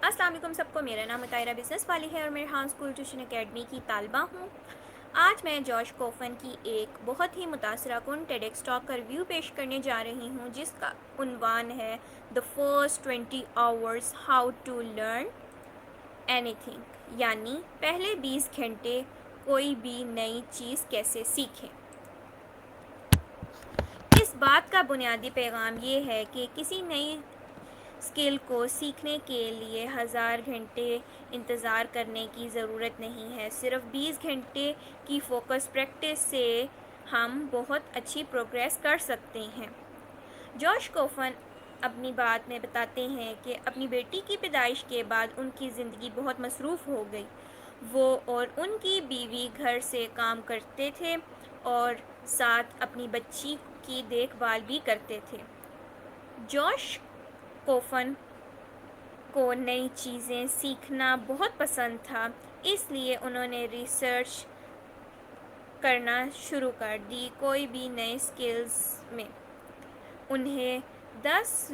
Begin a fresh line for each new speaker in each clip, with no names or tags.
السلام علیکم سب کو، میرا نام مطائرہ بزنس والی ہے اور میں ریحان اسکول ٹیوشن اکیڈمی کی طالبہ ہوں۔ آج میں جوش کوفن کی ایک بہت ہی متاثرہ کن ٹیڈکس ٹاک کا ریویو پیش کرنے جا رہی ہوں، جس کا عنوان ہے The First 20 Hours How to Learn Anything، یعنی پہلے 20 گھنٹے کوئی بھی نئی چیز کیسے سیکھیں۔ اس بات کا بنیادی پیغام یہ ہے کہ کسی نئی اسکل کو سیکھنے کے لیے 1000 گھنٹے انتظار کرنے کی ضرورت نہیں ہے، صرف 20 گھنٹے کی فوکس پریکٹس سے ہم بہت اچھی پروگریس کر سکتے ہیں۔ جوش کوفن اپنی بات میں بتاتے ہیں کہ اپنی بیٹی کی پیدائش کے بعد ان کی زندگی بہت مصروف ہو گئی۔ وہ اور ان کی بیوی گھر سے کام کرتے تھے اور ساتھ اپنی بچی کی دیکھ بھال بھی کرتے تھے۔ جوش کوفن کو نئی چیزیں سیکھنا بہت پسند تھا، اس لیے انہوں نے ریسرچ کرنا شروع کر دی کوئی بھی نئے اسکلز میں۔ انہیں 10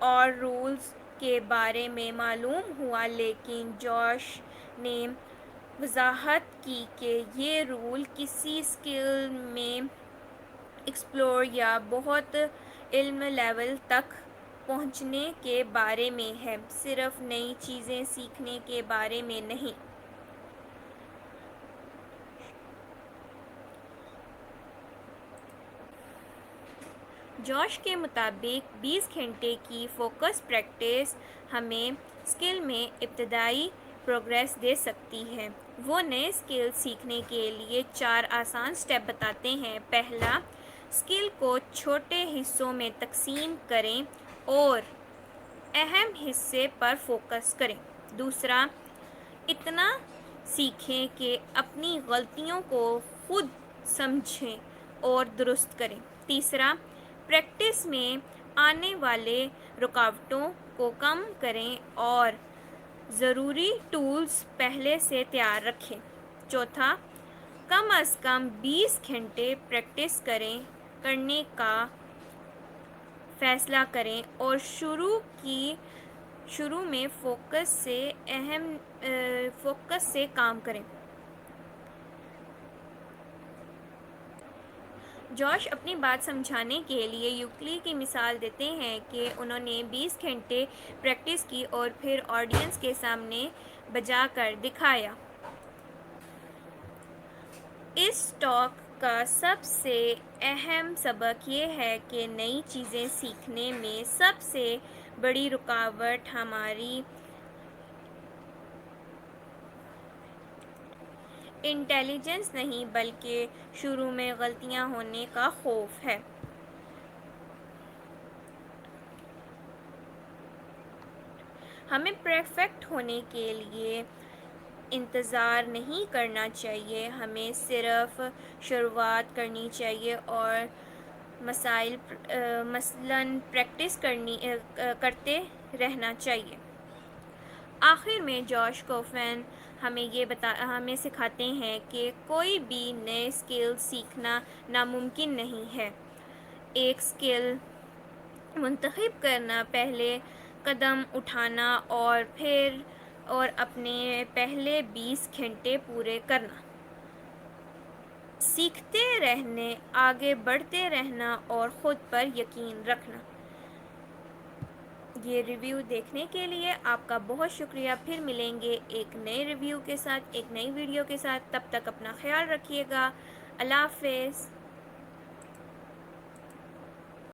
اور رولز کے بارے میں معلوم ہوا، لیکن جوش نے وضاحت کی کہ یہ رول کسی اسکل میں ایکسپلور یا بہت علم لیول تک پہنچنے کے بارے میں ہے، صرف نئی چیزیں سیکھنے کے بارے میں نہیں۔ جوش کے مطابق 20 گھنٹے کی فوکس پریکٹس ہمیں اسکل میں ابتدائی پروگریس دے سکتی ہے۔ وہ نئے اسکل سیکھنے کے لیے 4 آسان اسٹیپ بتاتے ہیں۔ پہلا، اسکل کو چھوٹے حصوں میں تقسیم کریں اور اہم حصے پر فوکس کریں۔ دوسرا، اتنا سیکھیں کہ اپنی غلطیوں کو خود سمجھیں اور درست کریں۔ تیسرا، پریکٹس میں آنے والے رکاوٹوں کو کم کریں اور ضروری ٹولز پہلے سے تیار رکھیں۔ چوتھا، کم از کم 20 گھنٹے پریکٹس کرنے کا فیصلہ کریں اور شروع میں فوکس سے کام کریں۔ جوش اپنی بات سمجھانے کے لیے یوکلی کی مثال دیتے ہیں کہ انہوں نے 20 گھنٹے پریکٹس کی اور پھر آڈینس کے سامنے بجا کر دکھایا۔ اس ٹاک کا سب سے اہم سبق یہ ہے کہ نئی چیزیں سیکھنے میں سب سے بڑی رکاوٹ ہماری انٹیلیجنس نہیں بلکہ شروع میں غلطیاں ہونے کا خوف ہے۔ ہمیں پرفیکٹ ہونے کے لیے انتظار نہیں کرنا چاہیے، ہمیں صرف شروعات کرنی چاہیے اور مثلاً پریکٹس کرتے رہنا چاہیے۔ آخر میں جوش کوفن ہمیں سکھاتے ہیں کہ کوئی بھی نئے اسکل سیکھنا ناممکن نہیں ہے۔ ایک اسکل منتخب کرنا، پہلے قدم اٹھانا اور اپنے پہلے 20 گھنٹے پورے کرنا۔ سیکھتے رہنا، آگے بڑھتے رہنا اور خود پر یقین رکھنا۔ یہ ریویو دیکھنے کے لیے آپ کا بہت شکریہ۔ پھر ملیں گے ایک نئے ریویو کے ساتھ، ایک نئی ویڈیو کے ساتھ۔ تب تک اپنا خیال رکھیے گا۔ اللہ حافظ۔